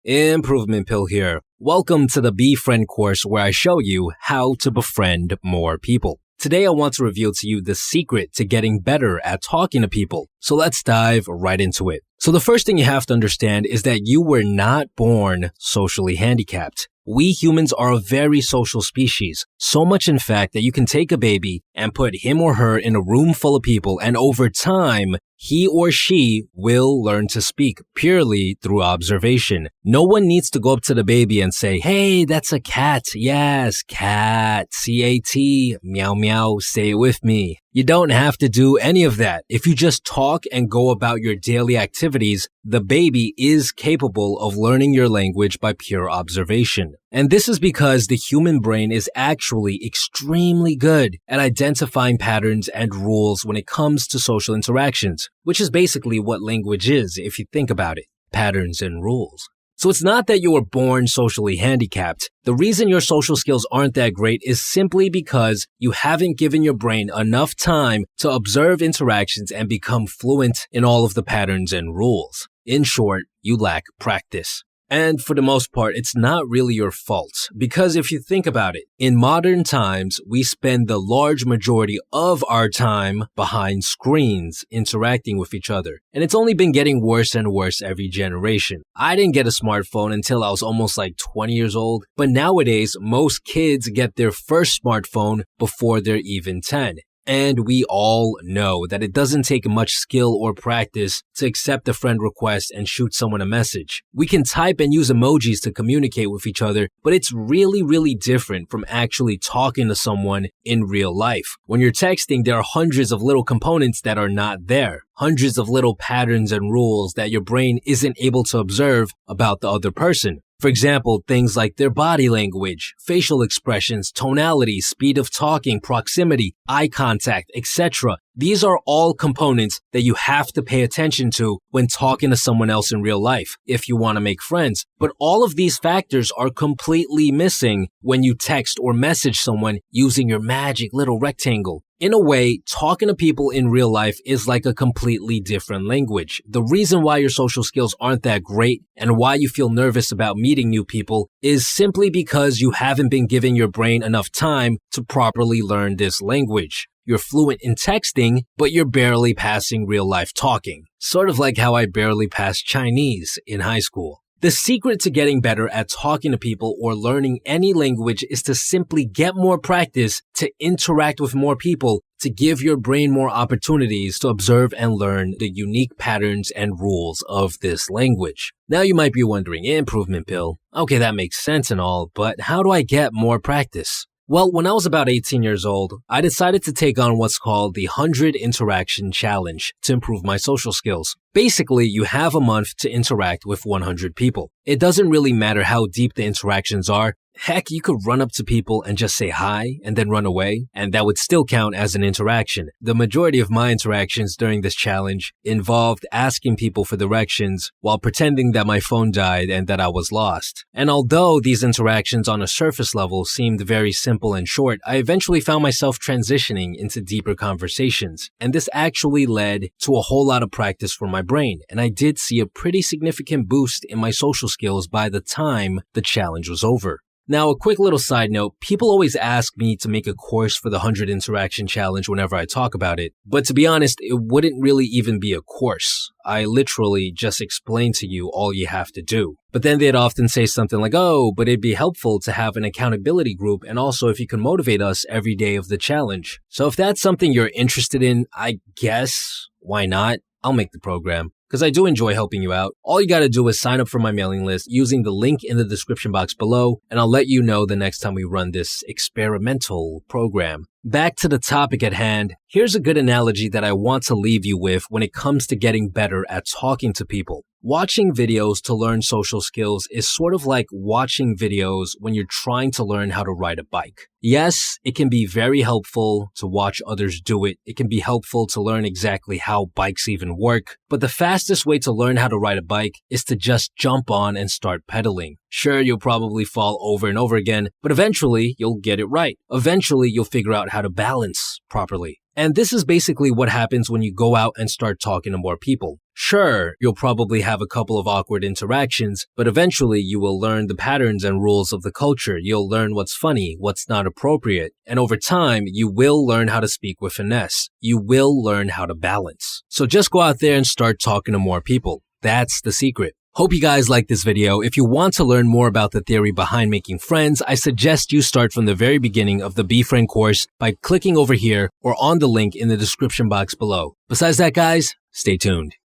Improvement Pill here. Welcome to the Befriend course where I show you how to befriend more people. Today I want to reveal to you the secret to getting better at talking to people. So let's dive right into it. So the first thing you have to understand is that you were not born socially handicapped. We humans are a very social species, so much in fact that you can take a baby and put him or her in a room full of people, and over time, he or she will learn to speak purely through observation. No one needs to go up to the baby and say, "Hey, that's a cat." Yes, cat, C-A-T, meow meow, say it with me. You don't have to do any of that. If you just talk and go about your daily activities, the baby is capable of learning your language by pure observation. And this is because the human brain is actually extremely good at identifying patterns and rules when it comes to social interactions, which is basically what language is if you think about it, patterns and rules. So it's not that you were born socially handicapped. The reason your social skills aren't that great is simply because you haven't given your brain enough time to observe interactions and become fluent in all of the patterns and rules. In short, you lack practice. And for the most part, it's not really your fault, because if you think about it, in modern times, we spend the large majority of our time behind screens interacting with each other. And it's only been getting worse and worse every generation. I didn't get a smartphone until I was almost like 20 years old, but nowadays, most kids get their first smartphone before they're even 10. And we all know that it doesn't take much skill or practice to accept a friend request and shoot someone a message. We can type and use emojis to communicate with each other, but it's really different from actually talking to someone in real life. When you're texting, there are hundreds of little components that are not there. Hundreds of little patterns and rules that your brain isn't able to observe about the other person. For example, things like their body language, facial expressions, tonality, speed of talking, proximity, eye contact, etc. These are all components that you have to pay attention to when talking to someone else in real life if you want to make friends. But all of these factors are completely missing when you text or message someone using your magic little rectangle. In a way, talking to people in real life is like a completely different language. The reason why your social skills aren't that great and why you feel nervous about meeting new people is simply because you haven't been giving your brain enough time to properly learn this language. You're fluent in texting, but you're barely passing real life talking. Sort of like how I barely passed Chinese in high school. The secret to getting better at talking to people or learning any language is to simply get more practice, to interact with more people, to give your brain more opportunities to observe and learn the unique patterns and rules of this language. Now you might be wondering, Improvement Pill, okay, that makes sense and all, but how do I get more practice? Well, when I was about 18 years old, I decided to take on what's called the 100 Interaction Challenge to improve my social skills. Basically, you have a month to interact with 100 people. It doesn't really matter how deep the interactions are. Heck, you could run up to people and just say hi and then run away, and that would still count as an interaction. The majority of my interactions during this challenge involved asking people for directions while pretending that my phone died and that I was lost. And although these interactions on a surface level seemed very simple and short, I eventually found myself transitioning into deeper conversations. And this actually led to a whole lot of practice for my brain, and I did see a pretty significant boost in my social skills by the time the challenge was over. Now, a quick little side note, people always ask me to make a course for the 100 Interaction Challenge whenever I talk about it. But to be honest, it wouldn't really even be a course. I literally just explain to you all you have to do. But then they'd often say something like, "Oh, but it'd be helpful to have an accountability group, and also if you can motivate us every day of the challenge." So if that's something you're interested in, I guess, why not? I'll make the program, because I do enjoy helping you out. All you gotta do is sign up for my mailing list using the link in the description box below, and I'll let you know the next time we run this experimental program. Back to the topic at hand, here's a good analogy that I want to leave you with when it comes to getting better at talking to people. Watching videos to learn social skills is sort of like watching videos when you're trying to learn how to ride a bike. Yes, it can be very helpful to watch others do it. It can be helpful to learn exactly how bikes even work. But the fastest way to learn how to ride a bike is to just jump on and start pedaling. Sure, you'll probably fall over and over again, but eventually you'll get it right. Eventually you'll figure out how to balance properly. And this is basically what happens when you go out and start talking to more people. Sure, you'll probably have a couple of awkward interactions, but eventually you will learn the patterns and rules of the culture. You'll learn what's funny, what's not appropriate. And over time, you will learn how to speak with finesse. You will learn how to balance. So just go out there and start talking to more people. That's the secret. Hope you guys like this video. If you want to learn more about the theory behind making friends, I suggest you start from the very beginning of the BeFriend course by clicking over here or on the link in the description box below. Besides that, guys, stay tuned.